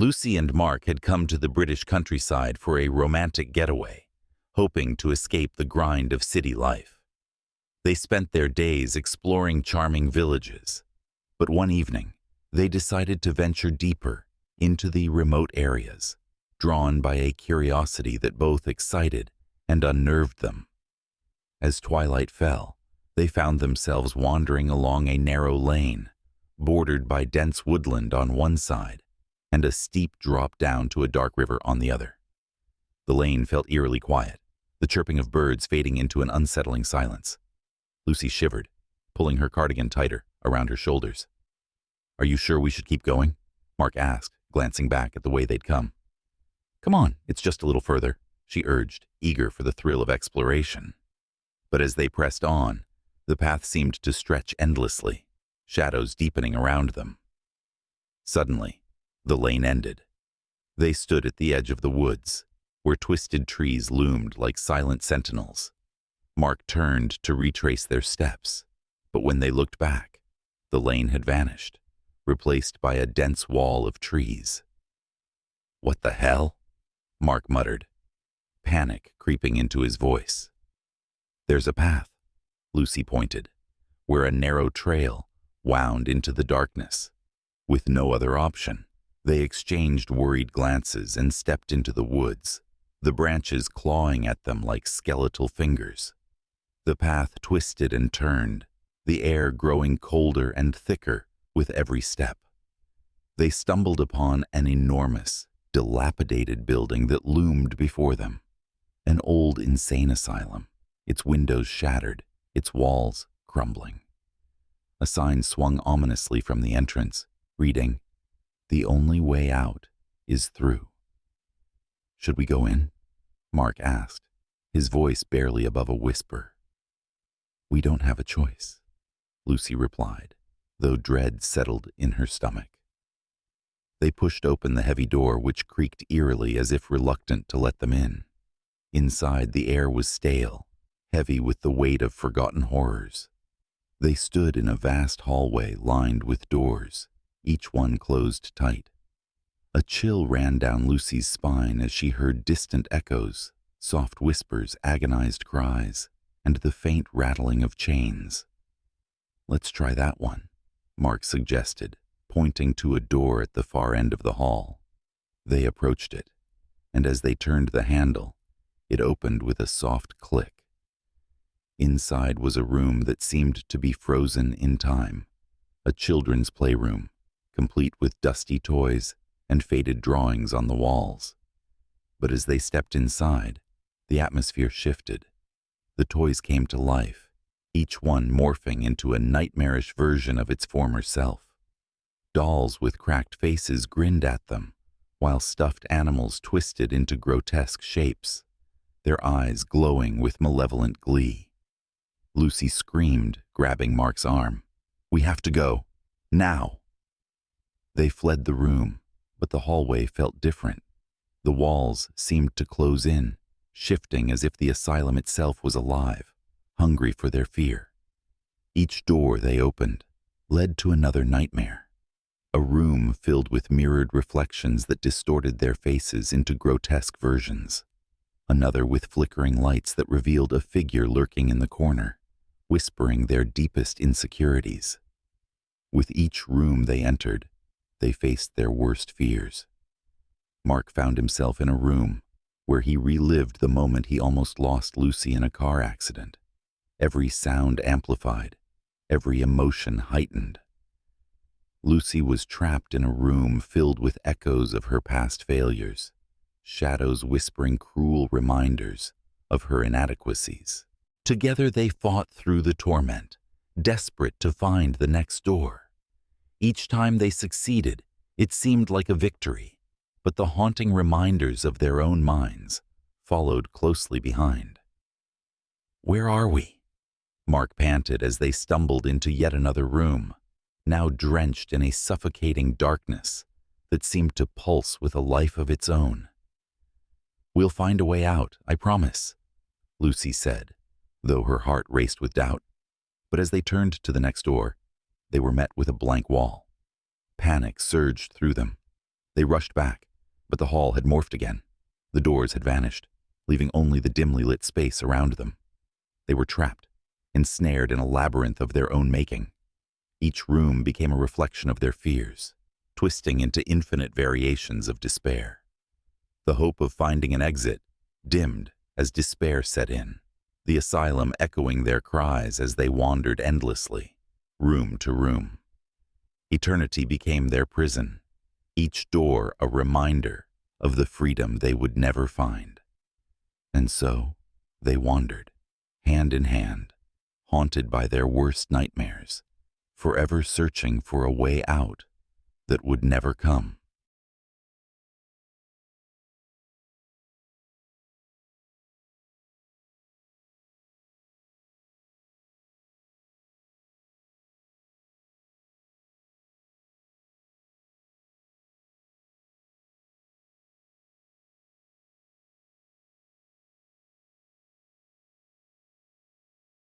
Lucy and Mark had come to the British countryside for a romantic getaway, hoping to escape the grind of city life. They spent their days exploring charming villages, but one evening, they decided to venture deeper into the remote areas, drawn by a curiosity that both excited and unnerved them. As twilight fell, they found themselves wandering along a narrow lane, bordered by dense woodland on one side and a steep drop down to a dark river on the other. The lane felt eerily quiet, the chirping of birds fading into an unsettling silence. Lucy shivered, pulling her cardigan tighter around her shoulders. "Are you sure we should keep going?" Mark asked, glancing back at the way they'd come. "Come on, it's just a little further," she urged, eager for the thrill of exploration. But as they pressed on, the path seemed to stretch endlessly, shadows deepening around them. Suddenly, the lane ended. They stood at the edge of the woods, where twisted trees loomed like silent sentinels. Mark turned to retrace their steps, but when they looked back, the lane had vanished, replaced by a dense wall of trees. "What the hell?" Mark muttered, panic creeping into his voice. "There's a path," Lucy pointed, where a narrow trail wound into the darkness. With no other option, they exchanged worried glances and stepped into the woods, the branches clawing at them like skeletal fingers. The path twisted and turned, the air growing colder and thicker with every step. They stumbled upon an enormous, dilapidated building that loomed before them. An old insane asylum, its windows shattered, its walls crumbling. A sign swung ominously from the entrance, reading, "The only way out is through." "Should we go in?" Mark asked, his voice barely above a whisper. "We don't have a choice," Lucy replied, though dread settled in her stomach. They pushed open the heavy door, which creaked eerily as if reluctant to let them in. Inside, the air was stale, heavy with the weight of forgotten horrors. They stood in a vast hallway lined with doors, each one closed tight. A chill ran down Lucy's spine as she heard distant echoes, soft whispers, agonized cries, and the faint rattling of chains. "Let's try that one," Mark suggested, pointing to a door at the far end of the hall. They approached it, and as they turned the handle, it opened with a soft click. Inside was a room that seemed to be frozen in time, a children's playroom, complete with dusty toys and faded drawings on the walls. But as they stepped inside, the atmosphere shifted. The toys came to life, each one morphing into a nightmarish version of its former self. Dolls with cracked faces grinned at them, while stuffed animals twisted into grotesque shapes, their eyes glowing with malevolent glee. Lucy screamed, grabbing Mark's arm. "We have to go. Now!" They fled the room, but the hallway felt different. The walls seemed to close in, shifting as if the asylum itself was alive, hungry for their fear. Each door they opened led to another nightmare, a room filled with mirrored reflections that distorted their faces into grotesque versions, another with flickering lights that revealed a figure lurking in the corner, whispering their deepest insecurities. With each room they entered, they faced their worst fears. Mark found himself in a room where he relived the moment he almost lost Lucy in a car accident, every sound amplified, every emotion heightened. Lucy was trapped in a room filled with echoes of her past failures, shadows whispering cruel reminders of her inadequacies. Together they fought through the torment, desperate to find the next door. Each time they succeeded, it seemed like a victory, but the haunting reminders of their own minds followed closely behind. "Where are we?" Mark panted as they stumbled into yet another room, now drenched in a suffocating darkness that seemed to pulse with a life of its own. "We'll find a way out, I promise," Lucy said, though her heart raced with doubt. But as they turned to the next door, they were met with a blank wall. Panic surged through them. They rushed back, but the hall had morphed again. The doors had vanished, leaving only the dimly lit space around them. They were trapped, ensnared in a labyrinth of their own making. Each room became a reflection of their fears, twisting into infinite variations of despair. The hope of finding an exit dimmed as despair set in, the asylum echoing their cries as they wandered endlessly, room to room. Eternity became their prison, each door a reminder of the freedom they would never find. And so they wandered, hand in hand, haunted by their worst nightmares, forever searching for a way out that would never come.